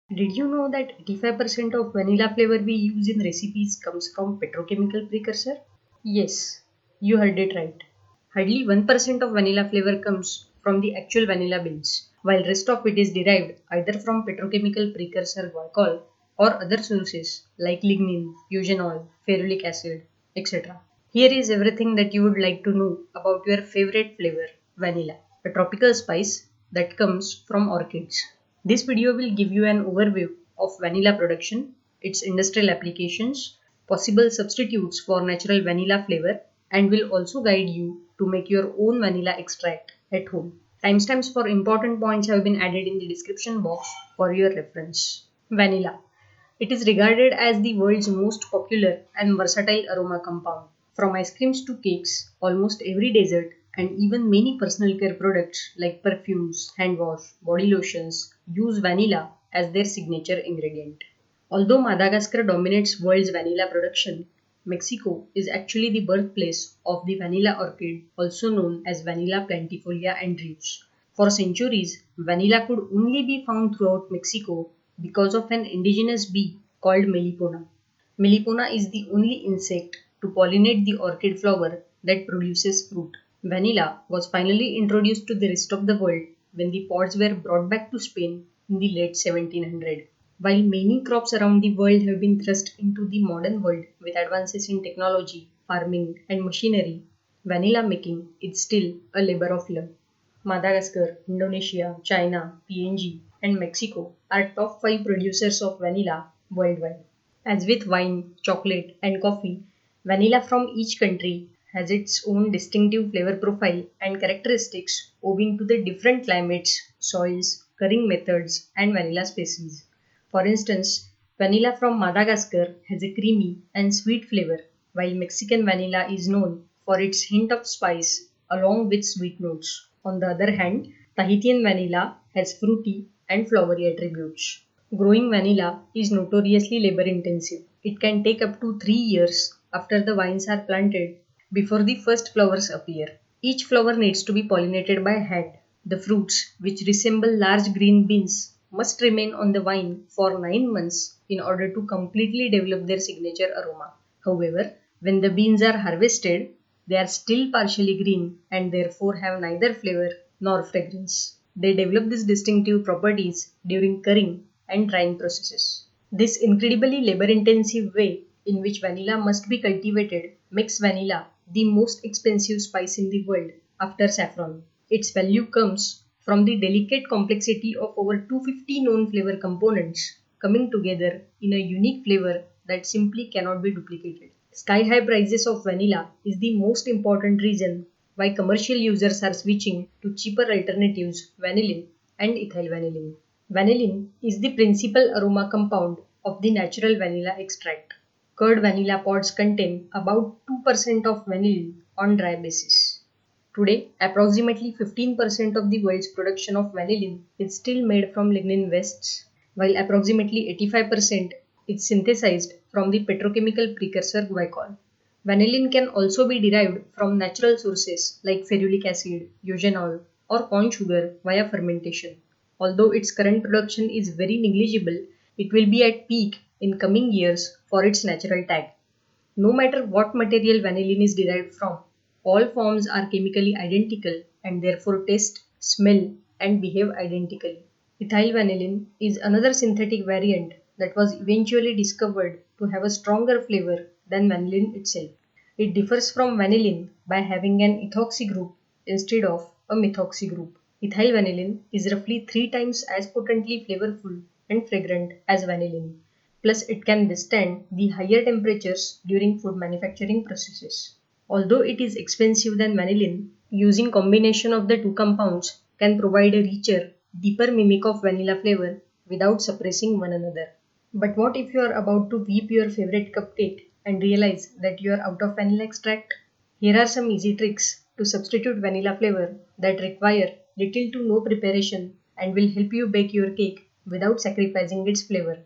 Did you know that 85% of vanilla flavor we use in recipes comes from petrochemical precursor? Yes, you heard it right. Hardly 1% of vanilla flavor comes from the actual vanilla beans, while rest of it is derived either from petrochemical precursor glycol or other sources like lignin, eugenol, ferulic acid, etc. Here is everything that you would like to know about your favorite flavor, vanilla, a tropical spice that comes from orchids. This video will give you an overview of vanilla production, its industrial applications, possible substitutes for natural vanilla flavor, and will also guide you to make your own vanilla extract at home. Timestamps for important points have been added in the description box for your reference. Vanilla. It is regarded as the world's most popular and versatile aroma compound. From ice creams to cakes, almost every dessert, and even many personal care products like perfumes, hand wash, body lotions use vanilla as their signature ingredient. Although Madagascar dominates world's vanilla production, Mexico is actually the birthplace of the vanilla orchid, also known as Vanilla plantifolia andrews. For centuries, vanilla could only be found throughout Mexico because of an indigenous bee called Melipona. Melipona is the only insect to pollinate the orchid flower that produces fruit. Vanilla was finally introduced to the rest of the world when the pods were brought back to Spain in the late 1700s. While many crops around the world have been thrust into the modern world with advances in technology, farming, and machinery, vanilla making is still a labor of love. Madagascar, Indonesia, China, PNG, and Mexico are top 5 producers of vanilla worldwide. As with wine, chocolate, and coffee, vanilla from each country has its own distinctive flavor profile and characteristics owing to the different climates, soils, curing methods, and vanilla species. For instance, vanilla from Madagascar has a creamy and sweet flavor, while Mexican vanilla is known for its hint of spice along with sweet notes. On the other hand, Tahitian vanilla has fruity and flowery attributes. Growing vanilla is notoriously labor intensive. It can take up to 3 years after the vines are planted before the first flowers appear. Each flower needs to be pollinated by hand. The fruits, which resemble large green beans, must remain on the vine for 9 months in order to completely develop their signature aroma. However, when the beans are harvested, they are still partially green and therefore have neither flavor nor fragrance. They develop these distinctive properties during curing and drying processes. This incredibly labor intensive way in which vanilla must be cultivated makes vanilla the most expensive spice in the world after saffron. Its value comes from the delicate complexity of over 250 known flavor components coming together in a unique flavor that simply cannot be duplicated. Sky high prices of vanilla is the most important reason why commercial users are switching to cheaper alternatives vanillin and ethyl vanillin. Vanillin is the principal aroma compound of the natural vanilla extract. Curd vanilla pods contain about 2% of vanillin on dry basis. Today, approximately 15% of the world's production of vanillin is still made from lignin wastes, while approximately 85% is synthesized from the petrochemical precursor glycol. Vanillin can also be derived from natural sources like ferulic acid, eugenol, or corn sugar via fermentation. Although its current production is very negligible, it will be at peak in coming years for its natural tag. No matter what material vanillin is derived from, all forms are chemically identical and therefore taste, smell, and behave identically. Ethyl vanillin is another synthetic variant that was eventually discovered to have a stronger flavor than vanillin itself. It differs from vanillin by having an ethoxy group instead of a methoxy group. Ethyl vanillin is roughly 3 times as potently flavorful and fragrant as vanillin. Plus, it can withstand the higher temperatures during food manufacturing processes. Although it is expensive than vanillin, using combination of the two compounds can provide a richer, deeper mimic of vanilla flavor without suppressing one another. But what if you are about to whip your favorite cupcake and realize that you are out of vanilla extract? Here are some easy tricks to substitute vanilla flavor that require little to no preparation and will help you bake your cake without sacrificing its flavor.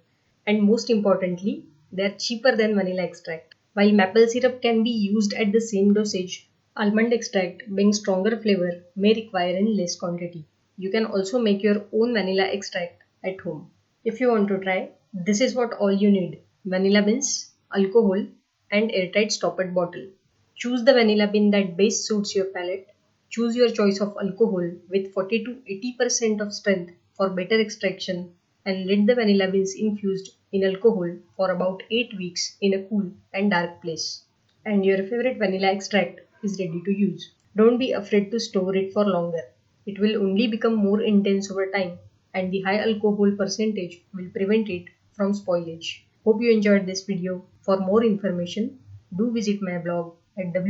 And most importantly, they are cheaper than vanilla extract. While maple syrup can be used at the same dosage, almond extract, being stronger flavor, may require in less quantity. You can also make your own vanilla extract at home. If you want to try, this is what all you need: vanilla beans, alcohol, and airtight stoppered bottle. Choose the vanilla bean that best suits your palate. Choose your choice of alcohol with 40 to 80% of strength for better extraction, and let the vanilla beans infused in alcohol for about 8 weeks in a cool and dark place. And your favorite vanilla extract is ready to use. Don't be afraid to store it for longer. It will only become more intense over time, and the high alcohol percentage will prevent it from spoilage. Hope you enjoyed this video. For more information, do visit my blog at